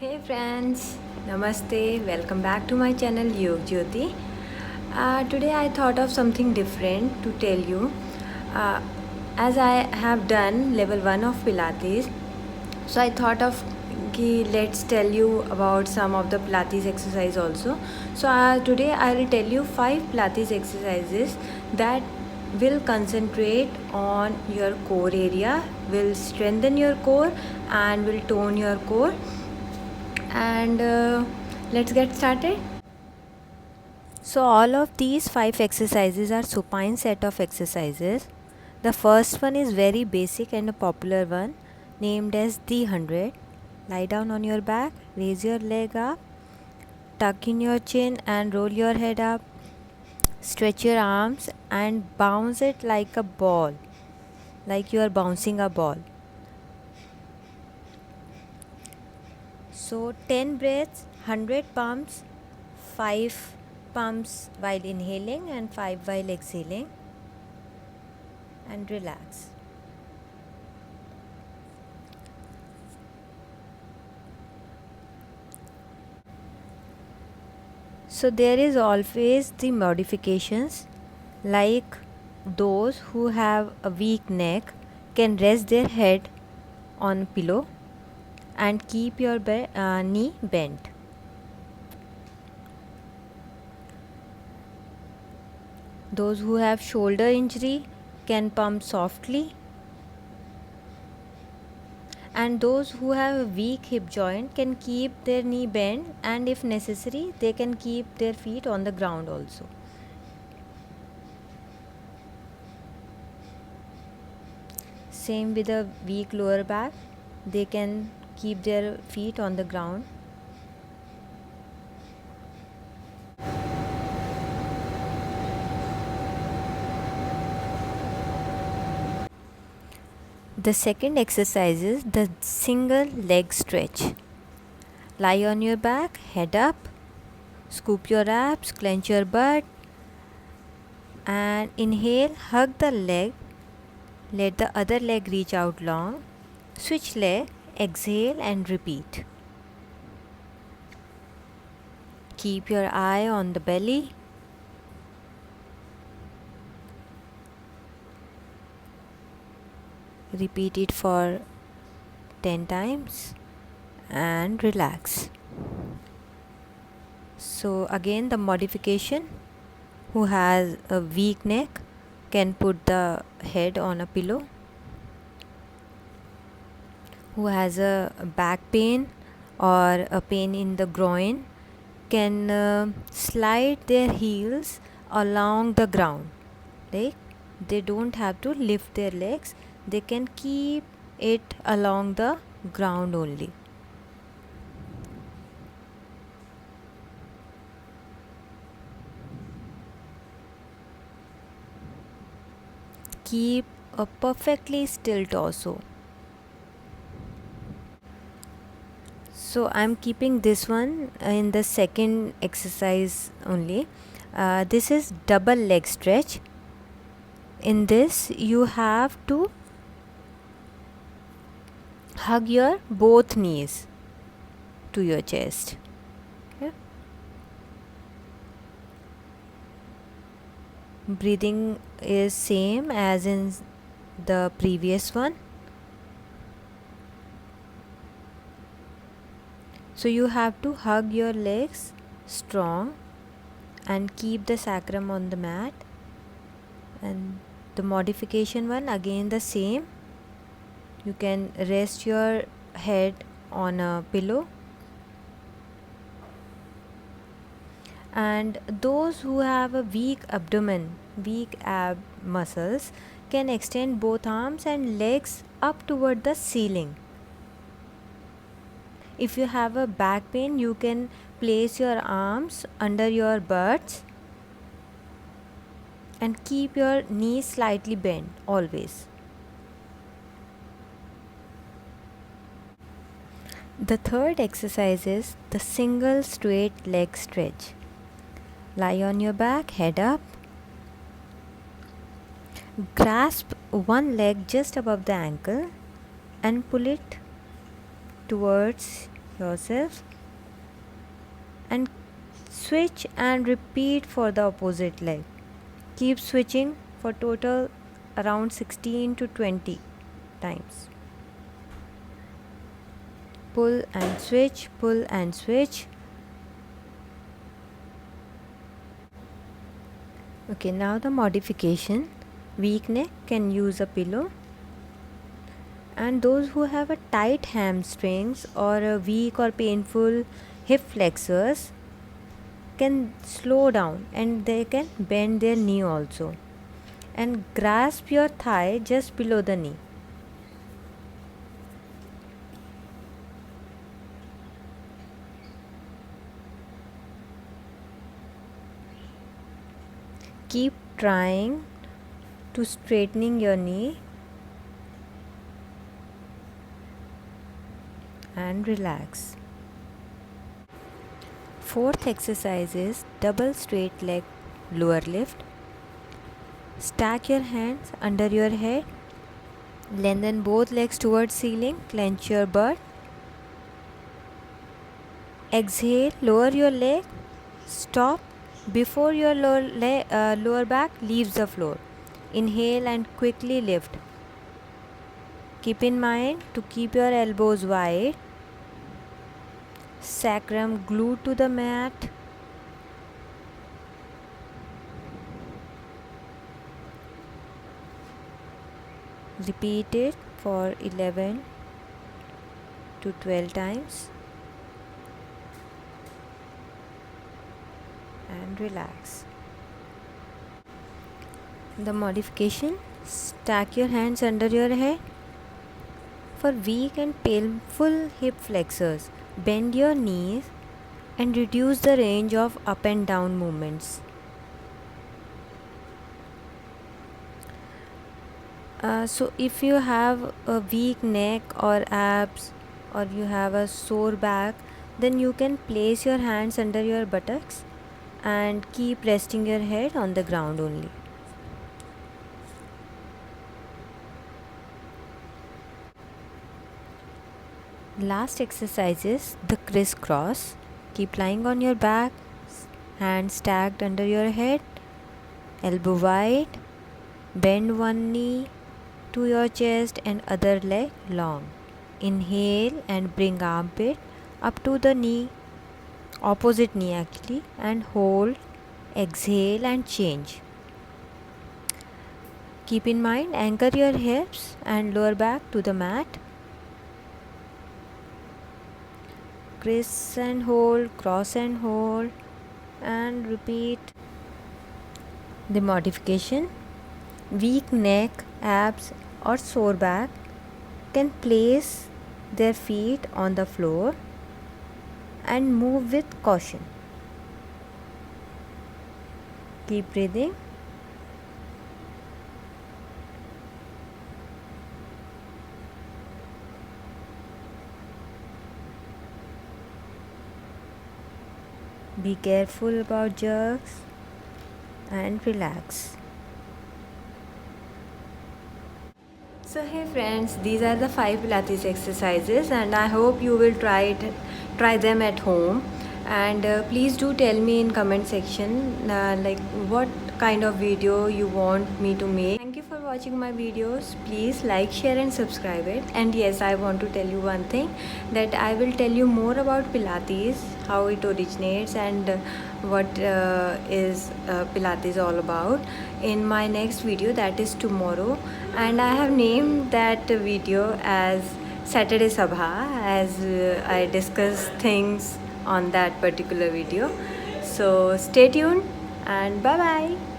Hey friends, Namaste, welcome back to my channel Yog Jyoti. Today I thought of something different to tell you. Uh, as I have done level 1 of Pilates, so I thought of let's tell you about some of the Pilates exercise also. So today I will tell you 5 Pilates exercises that will concentrate on your core area, will strengthen your core and will tone your core and let's get started. So all of these 5 exercises are supine set of exercises. The first one is very basic and a popular one named as the 100. Lie down on your back, raise your leg up, tuck in your chin and roll your head up. Stretch your arms and bounce it like a ball, like you are bouncing a ball. So 10 breaths, 100 pumps, 5 pumps while inhaling and 5 while exhaling, and relax. So there is always the modifications, like those who have a weak neck can rest their head on a pillow and keep your knee bent. Those who have shoulder injury can pump softly, and those who have a weak hip joint can keep their knee bent, and if necessary they can keep their feet on the ground also. Same with a weak lower back, they can keep their feet on the ground. The second exercise is the single leg stretch. Lie on your back, head up, scoop your abs, clench your butt, and inhale, hug the leg, let the other leg reach out long, switch leg, exhale and repeat. Keep your eye on the belly. Repeat it for 10 times and relax. So again, the modification: who has a weak neck can put the head on a pillow. Who has a back pain or a pain in the groin can slide their heels along the ground. Like, they don't have to lift their legs, they can keep it along the ground only. Keep a perfectly still torso. So I'm keeping this one in the second exercise only. This is double leg stretch. In this you have to hug your both knees to your chest. Okay? Breathing is same as in the previous one. So you have to hug your legs strong and keep the sacrum on the mat. And the modification one, again the same. You can rest your head on a pillow. And those who have a weak abdomen, weak ab muscles, can extend both arms and legs up toward the ceiling. If you have a back pain, you can place your arms under your butts and keep your knees slightly bent always. The third exercise is the single straight leg stretch. Lie on your back, head up. Grasp one leg just above the ankle and pull it towards yourself and switch and repeat for the opposite leg. Keep switching for total around 16 to 20 times. Pull and switch, pull and switch. Okay, now the modification. Weak neck can use a pillow, and those who have a tight hamstrings or a weak or painful hip flexors can slow down, and they can bend their knee also and grasp your thigh just below the knee. Keep trying to straightening your knee and relax. Fourth exercise is double straight leg lower lift. Stack your hands under your head. Lengthen both legs towards ceiling. Clench your butt. Exhale, lower your leg. Stop before your lower back leaves the floor. Inhale and quickly lift. Keep in mind to keep your elbows wide. Sacrum glued to the mat. Repeat it for 11 to 12 times and relax. The modification: stack your hands under your head. For weak and painful hip flexors, bend your knees and reduce the range of up and down movements. So if you have a weak neck or abs, or you have a sore back, then you can place your hands under your buttocks and keep resting your head on the ground only. Last exercise is the crisscross. Keep lying on your back, hands stacked under your head, elbow wide. Bend one knee to your chest and other leg long. Inhale and bring armpit up to the knee, opposite knee actually, and hold. Exhale and change. Keep in mind, anchor your hips and lower back to the mat. Criss and hold, cross and hold, and repeat. The modification: weak neck, abs, or sore back can place their feet on the floor and move with caution. Keep breathing. Be careful about jerks and relax. So hey friends, these are the 5 Pilates exercises, and I hope you will try them at home. And please do tell me in comment section like what kind of video you want me to make. Thank you for watching my videos. Please like, share and subscribe it. And yes, I want to tell you one thing, that I will tell you more about Pilates, how it originates, and what is Pilates all about in my next video, that is tomorrow. And I have named that video as Saturday Sabha, as I discuss things on that particular video. So stay tuned and bye bye.